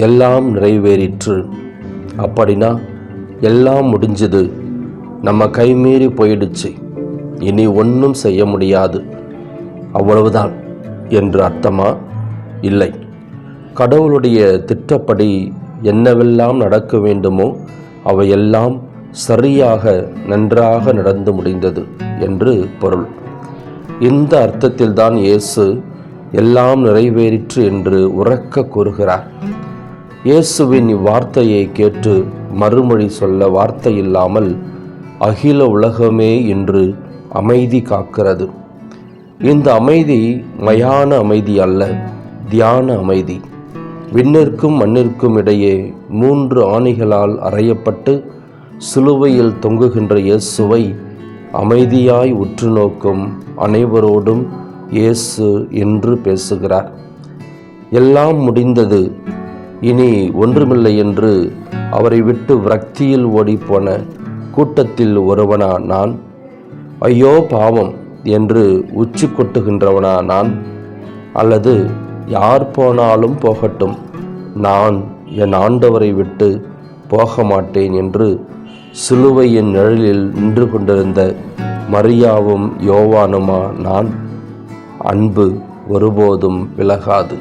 எல்லாம் நிறைவேறிற்று. அப்படின்னா எல்லாம் முடிஞ்சது, நம்ம கைமீறி போயிடுச்சு, இனி ஒன்றும் செய்ய முடியாது, அவ்வளவுதான் என்று அர்த்தமா? இல்லை. கடவுளுடைய திட்டப்படி என்னவெல்லாம் நடக்க வேண்டுமோ அவையெல்லாம் சரியாக நன்றாக நடந்து முடிந்தது என்று பொருள். இந்த அர்த்தத்தில்தான் இயேசு எல்லாம் நிறைவேறிற்று என்று உரக்க கூறுகிறார். இயேசுவின் இவ்வார்த்தையை கேட்டு மறுமொழி சொல்ல வார்த்தை இல்லாமல் அகில உலகமே இன்று அமைதி காக்கிறது. இந்த அமைதி மயான அமைதி அல்ல, தியான அமைதி. விண்ணிற்கும் மண்ணிற்கும் இடையே 3 ஆணிகளால் அறையப்பட்டு சிலுவையில் தொங்குகின்ற இயேசுவை அமைதியாய் உற்று நோக்கும் அனைவரோடும் இயேசு என்று பேசுகிறார். எல்லாம் முடிந்தது, இனி ஒன்றுமில்லை என்று அவரை விட்டு விரக்தியில் ஓடிப்போன கூட்டத்தில் ஒருவனா நான்? ஐயோ பாவம் என்று உச்சி கொட்டுகின்றவனா நான்? அல்லது யார் போனாலும் போகட்டும், நான் என் ஆண்டவரை விட்டு போக மாட்டேன் என்று சிலுவையின் நிழலில் நின்று கொண்டிருந்த மரியாவும் யோவானுமா நான்? அன்பு ஒருபோதும் விலகாது.